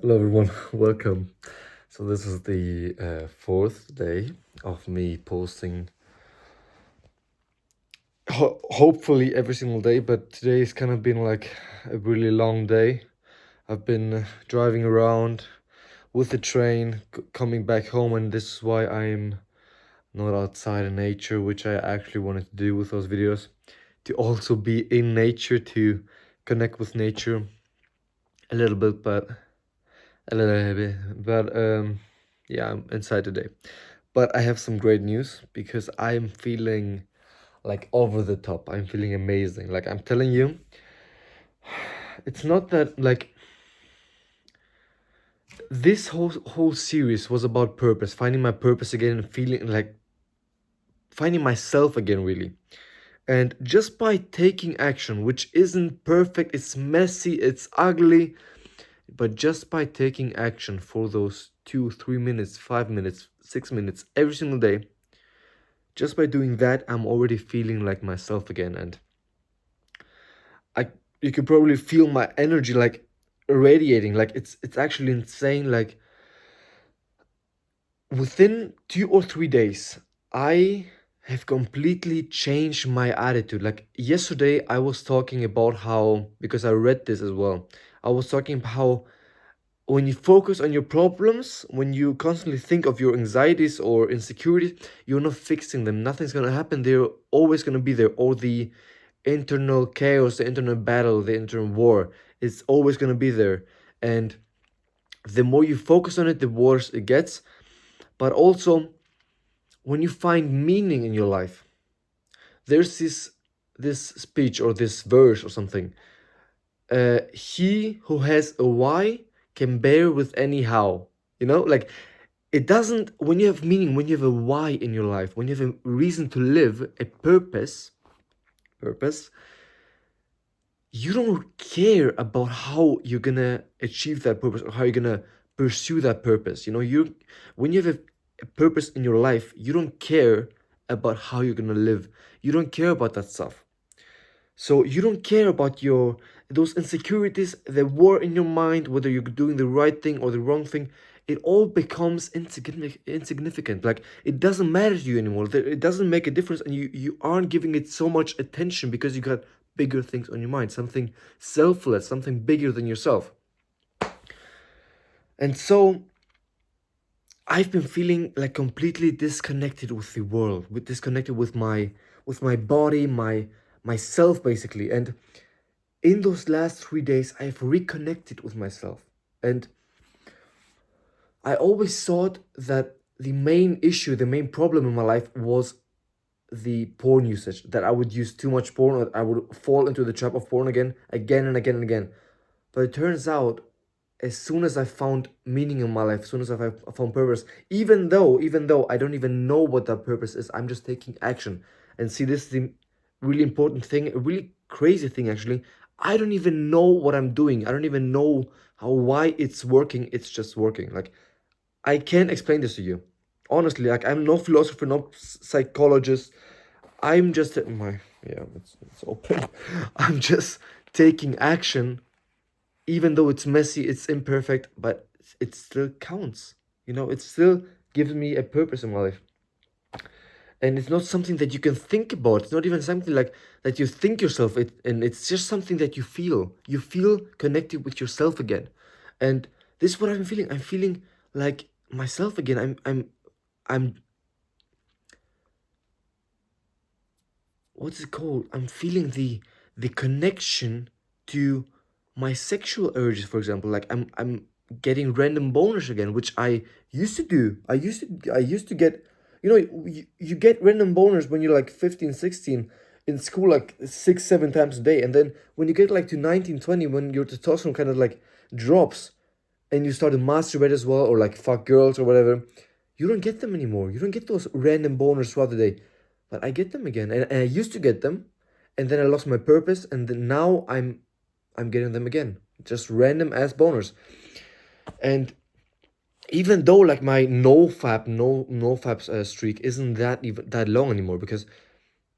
Hello everyone, welcome. So this is the fourth day of me posting, hopefully every single day, but today has kind of been like a really long day. I've been driving around with the train, coming back home, and this is why I'm not outside in nature, which I actually wanted to do with those videos, to also be in nature, to connect with nature a little bit, but yeah, I'm inside today. But I have some great news because I'm feeling like over the top. I'm feeling amazing. Like I'm telling you, it's not that like this whole series was about purpose, finding my purpose again and feeling like finding myself again really. And just by taking action, which isn't perfect, it's messy, it's ugly, but just by taking action for those 2, 3 minutes, 5 minutes, 6 minutes every single day, just by doing that, I'm already feeling like myself again. And I, you could probably feel my energy like radiating. Like it's actually insane. Like within 2 or 3 days, I have completely changed my attitude. Like yesterday, I was talking about how, because I read this as well, I was talking about how when you focus on your problems, when you constantly think of your anxieties or insecurities, you're not fixing them. Nothing's gonna happen. They're always gonna be there. Or the internal chaos, the internal battle, the internal war is always gonna be there. And the more you focus on it, the worse it gets. But also, when you find meaning in your life, there's this speech or this verse or something. He who has a why can bear with any how. Like it doesn't, when you have meaning, when you have a why in your life, when you have a reason to live, a purpose, you don't care about how you're gonna achieve that purpose or how you're gonna pursue that purpose. You when you have a purpose in your life, you don't care about how you're gonna live. You don't care about that stuff. So you don't care about your those insecurities, the war in your mind, whether you're doing the right thing or the wrong thing. It all becomes insignificant. Like it doesn't matter to you anymore. It doesn't make a difference, and you aren't giving it so much attention because you got bigger things on your mind, something selfless, something bigger than yourself. And so I've been feeling like completely disconnected with the world, with disconnected with my body, myself basically. And in those last 3 days, I've reconnected with myself. And I always thought that the main issue, the main problem in my life was the porn usage, that I would use too much porn, or I would fall into the trap of porn again and again and again. But it turns out, as soon as I found meaning in my life, as soon as I found purpose, even though I don't even know what that purpose is, I'm just taking action. And see, this is the really important thing, a really crazy thing actually. I don't even know what I'm doing. I don't even know why it's working. It's just working. Like I can't explain this to you. Honestly, like I'm no philosopher, no psychologist. I'm just my yeah, it's open. I'm just taking action, even though it's messy, it's imperfect, but it still counts. It still gives me a purpose in my life. And it's not something that you can think about. It's not even something like that you think yourself it, and it's just something that you feel. You feel connected with yourself again. And this is what I'm feeling. I'm feeling like myself again. I'm what's it called? I'm feeling the connection to my sexual urges, for example. Like I'm getting random boners again, which I used to do. I used to get, you get random boners when you're like 15, 16 in school, like 6, 7 times a day. And then when you get like to 19, 20, when your testosterone kind of like drops and you start to masturbate as well, or like fuck girls or whatever, you don't get them anymore. You don't get those random boners throughout the day. But I get them again. And I used to get them, and then I lost my purpose, and then now I'm getting them again. Just random ass boners. And even though like my no fap streak isn't that even that long anymore, because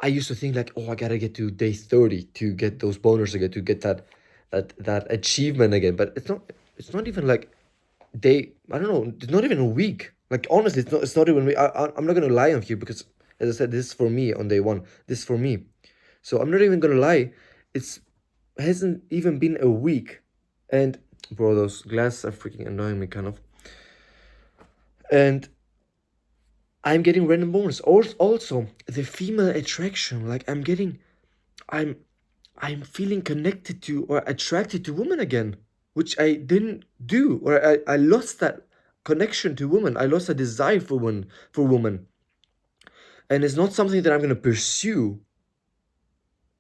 I used to think like, oh, I gotta get to day 30 to get those boners again, to get that achievement again. But it's not even like I don't know, it's not even a week. Like honestly, it's not even I'm not gonna lie on you because as I said, this is for me on day one. This is for me. So I'm not even gonna lie. It's hasn't even been a week. And bro, those glasses are freaking annoying me kind of. And I'm getting random bonus. Also, the female attraction. Like I'm I'm feeling connected to or attracted to women again, which I didn't do, or I lost that connection to women. I lost a desire for women. And it's not something that I'm gonna pursue,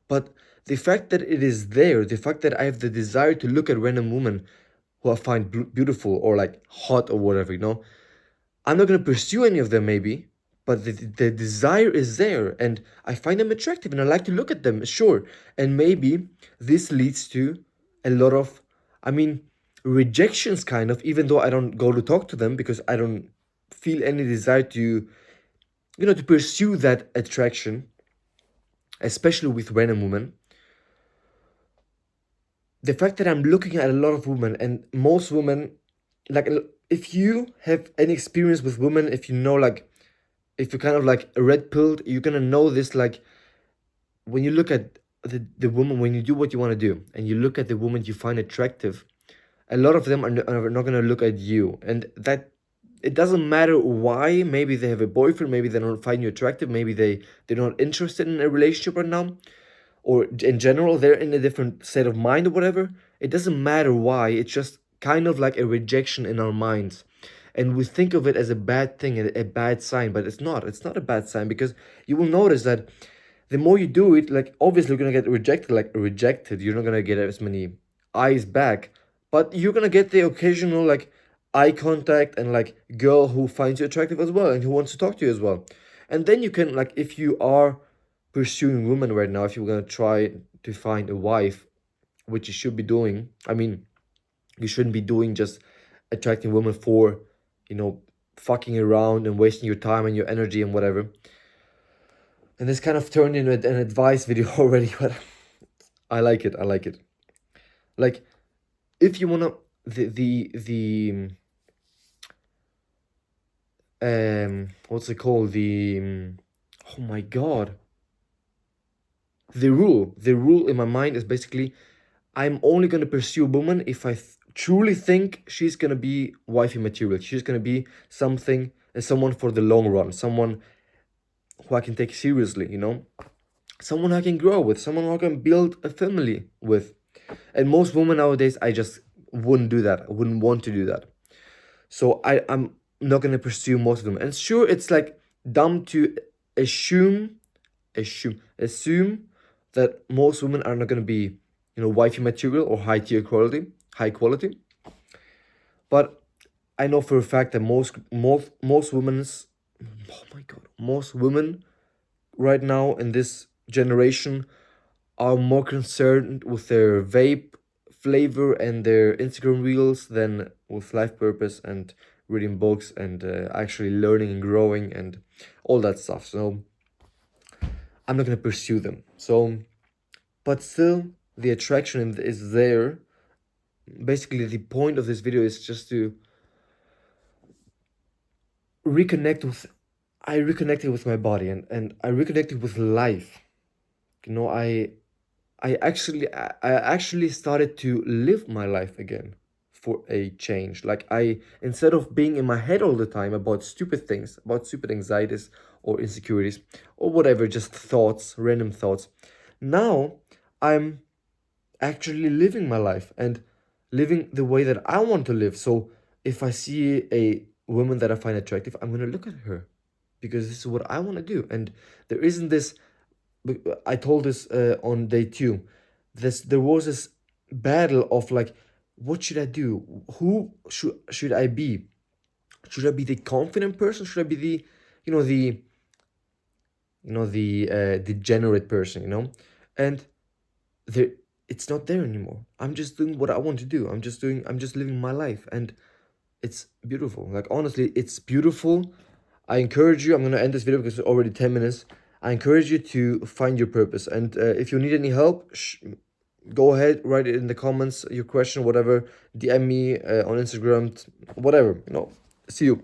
but the fact that it is there, the fact that I have the desire to look at random women who I find beautiful or like hot or whatever, I'm not gonna pursue any of them maybe, but the desire is there and I find them attractive and I like to look at them, sure. And maybe this leads to a lot of, I mean, rejections kind of, even though I don't go to talk to them because I don't feel any desire to, to pursue that attraction, especially with random women. The fact that I'm looking at a lot of women and most women, like if you have any experience with women, if you know like if you're kind of like a red pilled, you're gonna know this. Like when you look at the woman, when you do what you want to do, and you look at the woman you find attractive, a lot of them are not gonna look at you, and that it doesn't matter why. Maybe they have a boyfriend, maybe they don't find you attractive, maybe they're not interested in a relationship right now, or in general they're in a different state of mind or whatever. It doesn't matter why. It's just kind of like a rejection in our minds, and we think of it as a bad thing, a bad sign, but it's not a bad sign, because you will notice that the more you do it, like obviously you're gonna get rejected, you're not gonna get as many eyes back, but you're gonna get the occasional like eye contact and like girl who finds you attractive as well and who wants to talk to you as well. And then you can, like, if you are pursuing women right now, if you're gonna try to find a wife, which you should be doing, I mean, you shouldn't be doing just attracting women for, you know, fucking around and wasting your time and your energy and whatever. And this kind of turned into an advice video already, but I like it. I like it. Like, if you wanna, what's it called? Oh my god. The rule in my mind is basically, I'm only gonna pursue a woman if I truly think she's gonna be wifey material. She's gonna be something, someone for the long run, someone who I can take seriously. Someone I can grow with, someone who I can build a family with. And most women nowadays, I just wouldn't do that. I wouldn't want to do that. So I'm not gonna pursue most of them. And sure, it's like dumb to assume, assume that most women are not gonna be, wifey material or high quality. But I know for a fact that most women's, oh my god, most women right now in this generation are more concerned with their vape flavor and their Instagram reels than with life purpose and reading books and actually learning and growing and all that stuff. So I'm not gonna pursue them. So, but still, the attraction is there. Basically, the point of this video is just to reconnect with. I reconnected with my body and I reconnected with life. You know, I actually started to live my life again for a change. Like, instead of being in my head all the time about stupid things, about stupid anxieties or insecurities or whatever, just thoughts, random thoughts. Now I'm actually living my life and living the way that I want to live. So if I see a woman that I find attractive, I'm gonna look at her because this is what I want to do. And there isn't this. I told this on day two. There was this battle of like, what should I do? Who should I be? Should I be the confident person? Should I be the, you know, the degenerate person? And there, it's not there anymore. I'm just doing what I want to do. I'm just living my life, and it's beautiful. Like, honestly, it's beautiful. I encourage you. I'm gonna end this video because it's already 10 minutes. I encourage you to find your purpose, and if you need any help, go ahead, write it in the comments, your question, whatever. DM me on Instagram, whatever. See you.